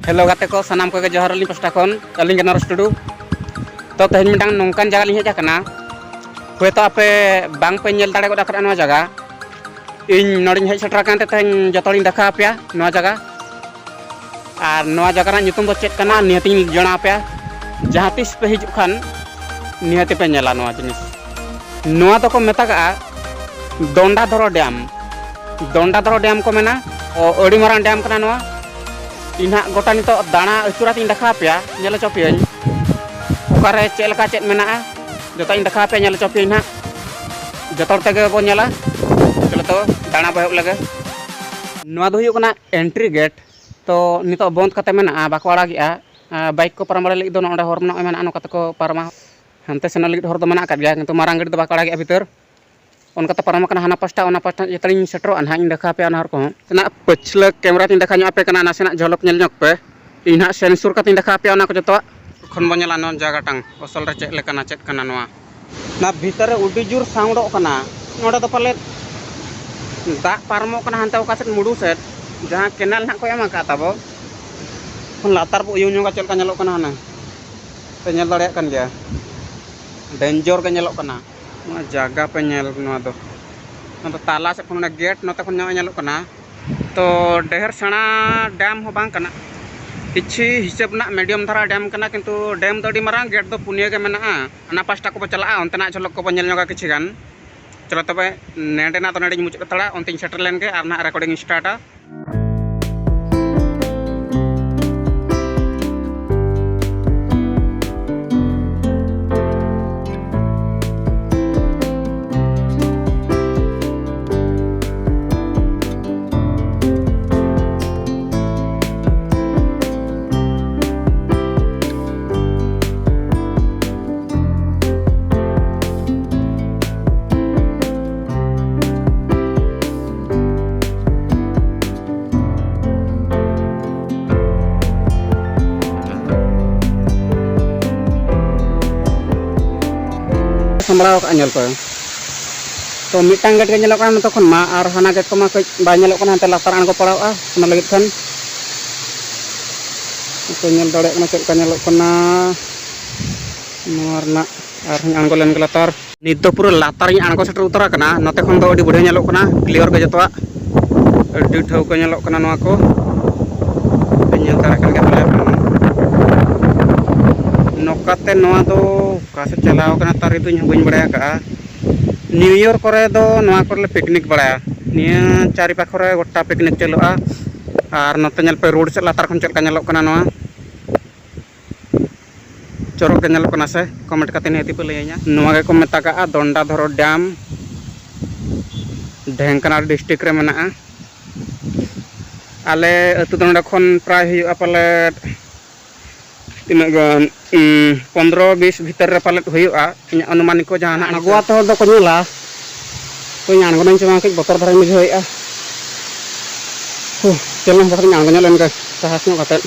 Hello गाते को सानाम को जोहार अली पास्टा खन अली के नरेश टुडू तो तेहन मिटांग नौकान जगह लिंग हेज आकना हयतो आपे बांग पे नेल दाड़े गोदा करा नवा जगह इन नोडिन हेज सेटर कानते तेहन जतोड़िन देखा आपया नवा जगह और नवा जगह नुतुम दो चेक कना निहतिन जणा आपया जहां तिस पे हिजुक खान निहति पे नेला नवा जिनिस नवा दो को मेतागा दोंडाधरो डैम को मेना अड़ी मारांग डैम कना नवा इन्हा गोटा नितो दाना अचुरात इन देखा पे नेल चोपियन ओकारे चेलका चेत मेना जतो इन देखा पे नेल चोपियन ना जतोर तेगे बो नेला चलो तो दाना बहब लगे नवा दो हुयो कना एंट्री गेट तो नितो बंद कते मेना बाको आड़ागिया बाइक को पारम बड़े लगी दो नोडे हर मना मेना नो कते को पारमा हनते सेना लगी हर दो मना का गया किंतु मारांग गड़ी दो बाको आड़ागिया भीतर उनका पारम कना हाना पास्टा जतनी सेटरो अनहा इन देखा पे अनहर को तना पछले कैमरा तीन देखा पे कना नासेना झलक नेल पे इन्हा सेंसर कतिन देखा पे को जतो खन बनेला नन जगह टांग असल रे चेक लेकना चेक कना नवा ना भीतर उडी जुर साउंडो कना नोडे तो पाले दा पारमो कना हनते ओका सेट मुडू सेट जहां केनाल ना को एमा का ताबो खन लातार बो युन्यो का चलका नेलो कना ना पे नेल दड़े कन गया डेंजर के नेलो कना जगह पे नेल नवा दो ताला से खन गेट नते खन नेलो कना तो ढेर सेना डैम हो बांग कना किछि हिसाब ना मीडियम धारा डैम कना किंतु डैम दो अडी मारांग गेट दो पुनिया के मेना अना पास्टा को चला अंतना झलक को नेल नोगा किछि गान चलो तबे नेडे ना तो नेडे मुच तड़ा अंतिम सेटर लेन के आर ना रिकॉर्डिंग स्टार्टा संभराव का नेल पे तो मिटांग गेट के नेलो कना तो खन मा आर हाना गेट को मा कई बा नेलो कना हते लातार आन को पड़ावा ओना लगित खन तो नेल दड़े कना चेक का नेलो कना नोरना आर आंगो लेन के लातार नित तो पूरा लातार आंगो सेटर उतरा कना नते खन दो अडी बढ़िया नेलो कना क्लियर के जतवा अडी ठौ को नेलो कना नवा को नेल तारा कन के पले नोकाते नवा दो कासे चलाव कना तारी तो बन बड़ा का न्यू ईयर करे दो नवा करले पिकनिक बड़ा निया चारि पाखरे गोटा पिकनिक चलोआ और नते नेल पे रोड से लातार खन चलका नेलो कना नवा चोरो के नेलो कना से कमेंट कते नेति पे लैया नवा के को मेता का दोंडाधरो डैम ढेंकनाल डिस्ट्रिक्ट रे मेना आले अतु दोंडा खन प्राय हुआ पाले तीन 15-20 भीतर रे पाले हुआ अनुमानिक को जहां अगुआ तो दो को नेला तो आंगोन चमा के बतर धरा बुझाइया चलो बतर आंगोन लेन के साहस नो कते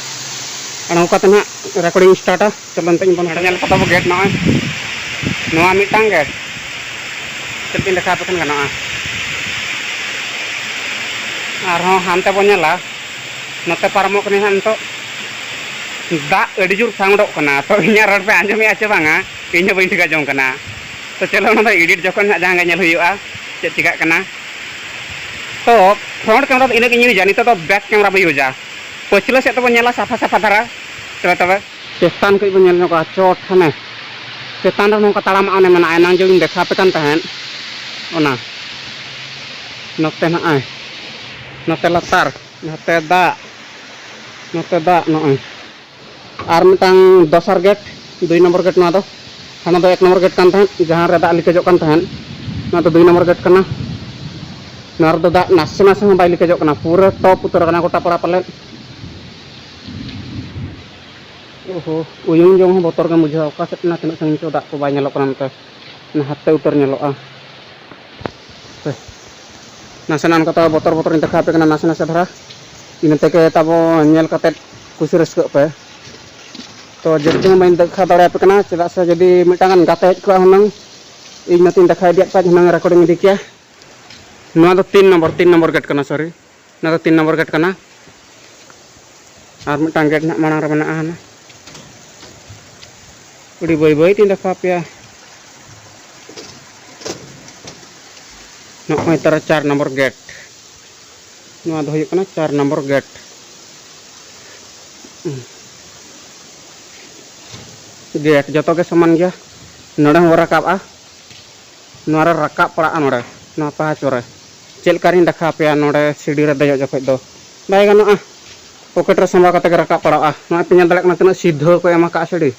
अणो कते ना रिकॉर्डिंग स्टार्ट चलन ते बन नेल पता बो गेट नवा मिटांग गेट चेपिन देखा पे गना आर हो हानते बो नेला नते पारमो कने हान तो दा अड़ी जुर साउंडो कना तो इन्या रोड पे आंजमे आचे बांगा इन्या बइन ठिका जों कना तो चलो ना एडिट जखन जहां नेल हुआ चे चिका कना तो फ्रंट कैमरा तो इने के यूज नितो तो बैक कैमरा बो यूजा पछले से तो नेला साफा साफा धारा चलो तबे चेतान के बो नेल नो का चोट हने चेतान रो का तालाम आने मना आना जो देखा पे कान तहन ओना नते ना आय नते लातार नते दा नोय और मिटांग दोसर गेट 2 नंबर गेट ना दो हाना दो 1 नंबर गेट कान तहन जहां रे दा लिकेजो कान तहन ना तो 2 नंबर गेट कना नार दो दा नासे नासे बाय लिकेजो कना पूरा टॉप उतर कना गोटा पड़ा पाले ओहो उयुं जों बोतर के मुझे ओका सेट ना तने संग दा को बाय नेलो कना मते ना हाते उतर नेलोआ नासे नान कता बोतर देखा पे कना नासे नासे धरा इनते के ताबो नेल कते कुछ रस्क पे तो जल्दी में देखा दौड़ा पे कना चला से जदी मिटांगन गाते को हनंग इन नतिन देखा दिया पा हनंग रिकॉर्डिंग दिकिया नवा तो 3 नंबर गेट कना सॉरी ना तो 3 नंबर गेट कना Ar mitang gate nak manang remenaan. Udi boy tindak apa ya. Nok mai tara 4 nomor gate. Nua do huyuk kana 4 nomor gate. Gate joto ge saman gya. Nodang warakap Nora rakap para nora. Napa chore. Cel karin dakha pe nore sidi re dejo jokoj do. Bai gano pocket re samba kate rakap para Nua pinyal dalek na tena sidho ko ema ka sidi.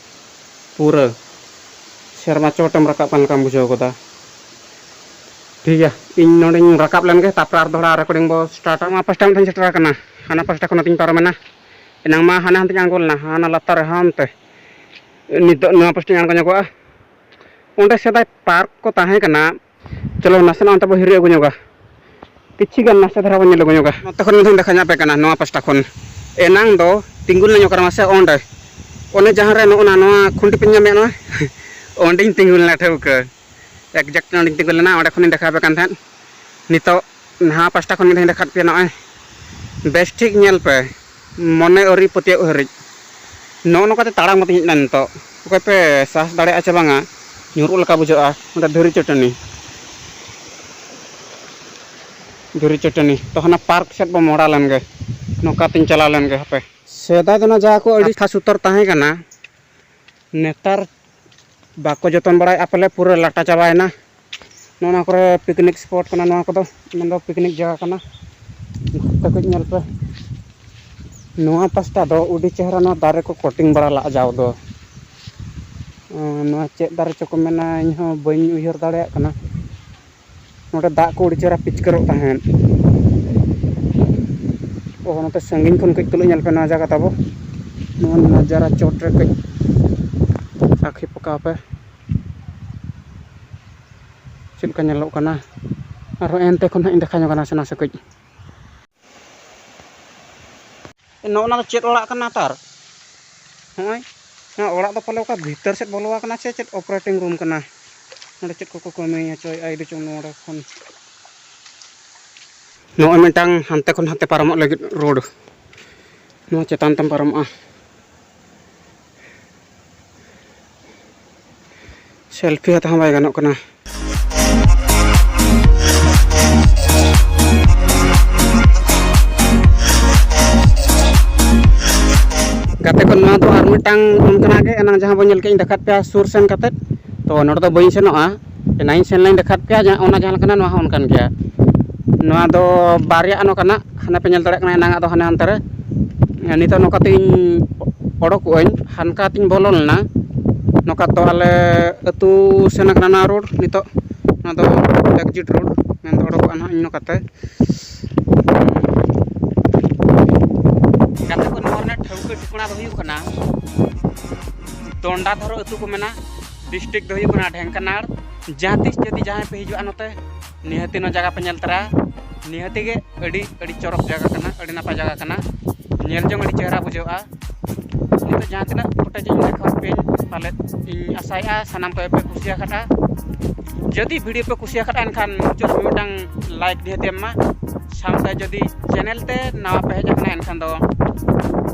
Pura. Serma chotem rakap pan kam bujo ko ta. ठीक है इन नोडे रकाब लेन के तापर Doda recording बो start मा first time थन shutter कना हाना first time नतिन पारमेना एनांग मा हाना हंत आंगोल ना हाना लतार हमते नितो नवा फर्स्ट आंग को ओंडे सेदाय पार्क को ताहे कना चलो नासना अंत बो हिरे गኞगा किछि गन नासे धरा बन लगኞगा तखन मथन देखा पे कना नवा फर्स्ट खन एनांग दो तिंगुल न जोकर मासे ओंडे ओने जहां रे नवा खुंटी पिन्या मे न ओंडे तिंगुल ना ठौके एक्जेक्ट नोडिंग तिंगुल ना ओंडे खन देखा पे कान थान नितो नहा पास्टा खन मिथन देखा पे नय बेस ठीक नेल पे मने ओरी पतिय हरि नो नोकाते ताड़ाम मत हिना नितो ओके पे साहस दाड़े आचे बांगा nyuruh leka bujoa udah dhuri chutani to hana park set bo moda len ge noka tin chala len ge hape seda dona ja ko adi khas utar tahe kana netar bako joton barai apele pura lata chabaena nona kore picnic spot kana noa kodo mendo picnic jaga kana takut nyel pe noa pasta do udi chehra no dare ko cutting bara la jaw do नोआ check दारे चको मेना इनहो बइन उयहर दाड़े कना नोडे दा को उड़ी चेरा पिचकरो ताहेन ओ नोते संगिन खन कई तुलु नेल पे ना जागा ताबो नोआ नजारा चोट रे कई आखि पका पे चिलका नेलो कना आरो एनते खन इन देखा ᱧᱚᱜ ᱥᱮᱱᱟ ᱥᱮ ᱠᱟᱹᱡ ᱱᱚᱜᱼᱚ ᱪᱮᱫ ᱚᱲᱟᱜ ᱠᱟᱱᱟ ᱛᱟᱨ ᱦᱚᱸᱭ ना ओड़ा तो पले ओका भीतर से बोलवा कना से चेत ऑपरेटिंग रूम कना नोडे चेत को कमेया चोय आइदो चो नोडे खन नो मिटांग हंते खन हंते पारम लगित रोड नो चेतान तम पारम सेल्फी हता बाय गानो कना गाते को ना तो आर मिटांग उनकना के एना जहां बन के देखात पे सुर सेन काते तो नोड तो बइन सेनोआ नाइन सेन लाइन देखात पे ओना जहां कना नोहा उनकन गया नोआ दो बारिया नो कना हाना पे नेल दड़े कना एना दो हाने अंतर नितो नोका तिन ओडोक ओइन हानका तिन बोललना नोका तो आले अतु सेन कना ना रोड नितो ना दो एग्जिट रोड मेन ओडोक अना इन नोकाते गाते को नोरने ठौके ठिकाना दो हुयुकना दोंडा धरो अतु को मेना डिस्ट्रिक्ट दो हुयुकना ढेंकनाल जहातिस जदि जहां पे हिजुआ नोते निहति नो जगह पे नेल तरा निहति गे अडी चरक जगह कना अडी नापा जगह कना नेल जंग अडी चेहरा बुझोआ नितो जहां तना फुटेज इन देखा पे पाले इन आसाया सनाम को पे कुसिया खटा जदि वीडियो पे कुसिया खटा एनखान मुचो मिटांग लाइक दिहते मा सामते जदि चैनल ते नवा पे हेजना एनखान दो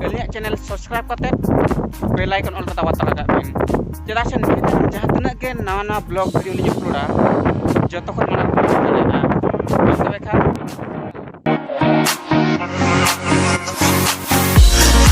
अलिया चैनल सब्सक्राइब करते बेल आइकन ऑल दबाव तलगा बिन चेदा से जहां तना के नवा ब्लॉग वीडियो लिंग अपलोडा जतो खन माना